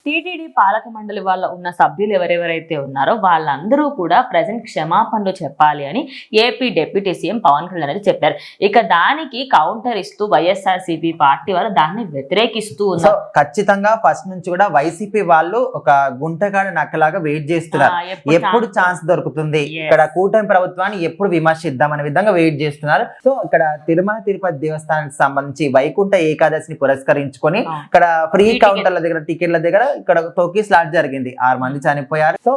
TTD పాలక మండలి వాళ్ళ ఉన్న సభ్యులు ఎవరెవరైతే ఉన్నారో వాళ్ళందరూ కూడా ప్రజెంట్ క్షమాపణలు చెప్పాలి అని AP deputy CM Pawan Kalyan అనేది చెప్పారు. ఇక దానికి కౌంటర్ ఇస్తూ వైఎస్ఆర్సీపీ పార్టీ వాళ్ళు దాన్ని వ్యతిరేకిస్తూ ఉన్నారు. ఖచ్చితంగా ఫస్ట్ నుంచి కూడా వైసీపీ వాళ్ళు ఒక గుంటగాడ నక్కలాగా వెయిట్ చేస్తున్నారు. ఎప్పుడు ఛాన్స్ దొరుకుతుంది, ఇక్కడ కూటమి ప్రభుత్వాన్ని ఎప్పుడు విమర్శిద్దాం అనే విధంగా వెయిట్ చేస్తున్నారు. సో ఇక్కడ తిరుమల తిరుపతి దేవస్థానానికి సంబంధించి వైకుంఠ ఏకాదశిని పురస్కరించుకొని ఇక్కడ ఫ్రీ కౌంటర్ల దగ్గర టికెట్ల దగ్గర ఇక్కడ తొక్కిసలాట జరిగింది. 6 మంది చనిపోయారు. సో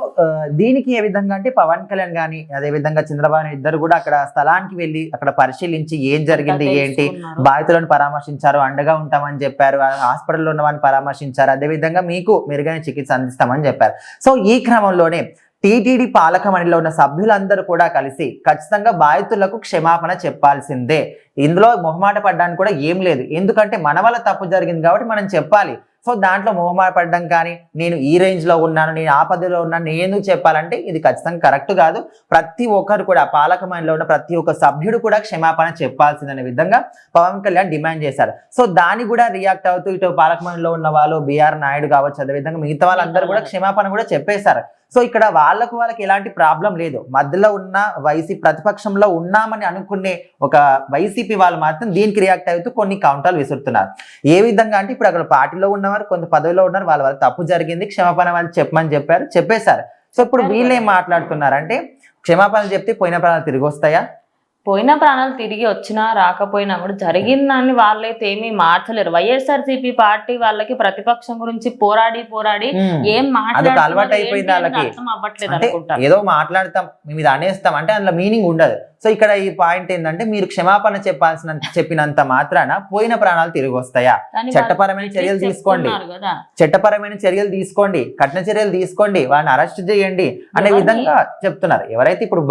దీనికి ఏ విధంగా అంటే పవన్ కళ్యాణ్ గాని అదే విధంగా చంద్రబాబు ఇద్దరు కూడా అక్కడ స్థలానికి వెళ్లి అక్కడ పరిశీలించి ఏం జరిగింది ఏంటి, బాధితులను పరామర్శించారు, అండగా ఉంటామని చెప్పారు, హాస్పిటల్లో ఉన్న వారిని పరామర్శించారు, అదే విధంగా మీకు మెరుగైన చికిత్స అందిస్తామని చెప్పారు. సో ఈ క్రమంలోనే టీటీడీ పాలక మండలిలో ఉన్న సభ్యులందరూ కూడా కలిసి ఖచ్చితంగా బాధితులకు క్షమాపణ చెప్పాల్సిందే. ఇందులో మొహమాట పడ్డానికి కూడా ఏం లేదు. ఎందుకంటే మన వల్ల తప్పు జరిగింది కాబట్టి మనం చెప్పాలి. సో దాంట్లో మొహమాట పడ్డం కానీ నేను ఈ రేంజ్ లో ఉన్నాను, నేను ఆ పద్ధతిలో ఉన్నాను, నేను ఎందుకు చెప్పాలంటే ఇది ఖచ్చితంగా కరెక్ట్ కాదు. ప్రతి ఒక్కరు కూడా పాలక మండలిలో ఉన్న ప్రతి ఒక్క సభ్యుడు కూడా క్షమాపణ చెప్పాల్సిందనే విధంగా పవన్ కళ్యాణ్ డిమాండ్ చేశారు. సో దాన్ని కూడా రియాక్ట్ అవుతూ ఇటు పాలక మండలిలో ఉన్న వాళ్ళు బిఆర్ నాయుడు కావచ్చు, అదేవిధంగా మిగతా వాళ్ళందరూ కూడా క్షమాపణ కూడా చెప్పేశారు. సో ఇక్కడ వాళ్ళకి ఎలాంటి ప్రాబ్లం లేదు. మధ్యలో ఉన్న వైసీపీ ప్రతిపక్షంలో ఉన్నామని అనుకునే ఒక వైసీపీ వాళ్ళు మాత్రం దీనికి రియాక్ట్ అవుతూ కొన్ని కౌంటర్లు విసురుతున్నారు. ఏ విధంగా అంటే ఇప్పుడు అక్కడ పార్టీలో ఉన్నవారు కొంత పదవిలో ఉన్నారు, వాళ్ళ తప్పు జరిగింది, క్షమాపణ వాళ్ళు చెప్పమని చెప్పేశారు. సో ఇప్పుడు వీళ్ళు ఏం మాట్లాడుతున్నారంటే క్షమాపణలు చెప్తే పోయిన ప్రాణాలు తిరిగి వస్తాయా? పోయిన ప్రాణాలు తిరిగి వచ్చినా రాకపోయినా కూడా జరిగిందాన్ని వాళ్ళైతే ఏమీ మార్చలేరు. వైఎస్ఆర్సీపీ పార్టీ వాళ్ళకి ప్రతిపక్షం గురించి పోరాడి ఏం అలవాటు అయిపోయింది వాళ్ళకి. ఏదో మాట్లాడతాం మీద అనేస్తాం అంటే అందులో మీనింగ్ ఉండదు. సో ఇక్కడ ఈ పాయింట్ ఏంటంటే మీరు క్షమాపణ చెప్పినంత మాత్రాన పోయిన ప్రాణాలు తిరిగి వస్తాయా? చట్టపరమైన చర్యలు తీసుకోండి, కఠిన చర్యలు తీసుకోండి, వారిని అరెస్ట్ చేయండి అనే విధంగా చెప్తున్నారు. ఎవరైతే ఇప్పుడు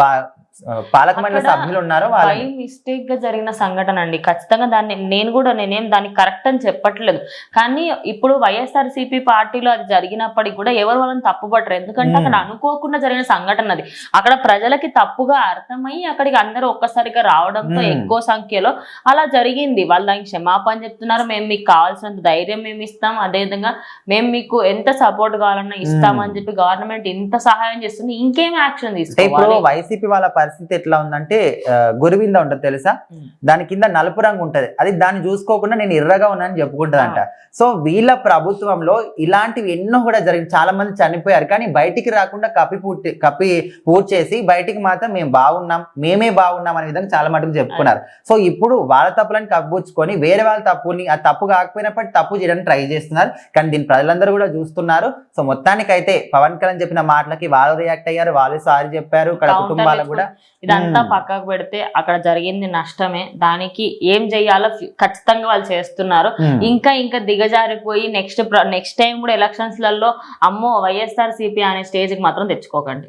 పాలక మండలి సభ్యులు ఉన్నారో బై మిస్టేక్ గా జరిగిన సంఘటన అండి. ఖచ్చితంగా నేనేం దాన్ని కరెక్ట్ అని చెప్పట్లేదు. కానీ ఇప్పుడు వైఎస్ఆర్సీపీ పార్టీలో అది జరిగినప్పటికీ కూడా ఎవరు వాళ్ళని తప్పుపట్టరు. ఎందుకంటే అక్కడ అనుకోకుండా జరిగిన సంఘటన అది. అక్కడ ప్రజలకి తప్పుగా అర్థమయ్యి అక్కడికి అందరూ ఒక్కసారిగా రావడంతో ఎక్కువ సంఖ్యలో అలా జరిగింది. వాళ్ళు దానికి క్షమాపణ చెప్తున్నారు. మేము మీకు కావాల్సినంత ధైర్యం మేము ఇస్తాం, అదేవిధంగా మేము మీకు ఎంత సపోర్ట్ కావాలన్నా ఇస్తామని చెప్పి గవర్నమెంట్ ఇంత సహాయం చేస్తుంది. ఇంకేం యాక్షన్ తీసుకోవాలి? వైసీపీ వాళ్ళ పరిస్థితి ఎట్లా ఉందంటే గురివింద ఉంటది తెలుసా, దాని కింద నలుపు రంగు ఉంటది. అది దాన్ని చూసుకోకుండా నేను ఎర్రగా ఉన్నానని చెప్పుకుంటదంట. సో వీళ్ళ ప్రభుత్వంలో ఇలాంటివి ఎన్నో కూడా జరిగింది. చాలా మంది చనిపోయారు, కానీ బయటికి రాకుండా కప్పి పూర్తి చేసి బయటికి మాత్రం మేమే బాగున్నాం అనే విధంగా చాలా మటుకు చెప్పుకున్నారు. సో ఇప్పుడు వాళ్ళ తప్పులని కప్పుచ్చుకొని వేరే వాళ్ళ తప్పుని ఆ తప్పు కాకపోయినప్పటికీ తప్పు చేయడానికి ట్రై చేస్తున్నారు. కానీ దీన్ని ప్రజలందరూ కూడా చూస్తున్నారు. సో మొత్తానికైతే పవన్ కళ్యాణ్ చెప్పిన మాటలకి వాళ్ళు రియాక్ట్ అయ్యారు, వాళ్ళు సారీ చెప్పారు. ఇక్కడ కుటుంబాలకు కూడా ఇదంతా పక్కకు పెడితే అక్కడ జరిగింది నష్టమే. దానికి ఏం చెయ్యాలో ఖచ్చితంగా వాళ్ళు చేస్తున్నారు. ఇంకా దిగజారిపోయి నెక్స్ట్ టైం కూడా ఎలక్షన్స్ లలో అమ్మో వైఎస్ఆర్సీపీ అనే స్టేజ్ కి మాత్రం తెచ్చుకోకండి.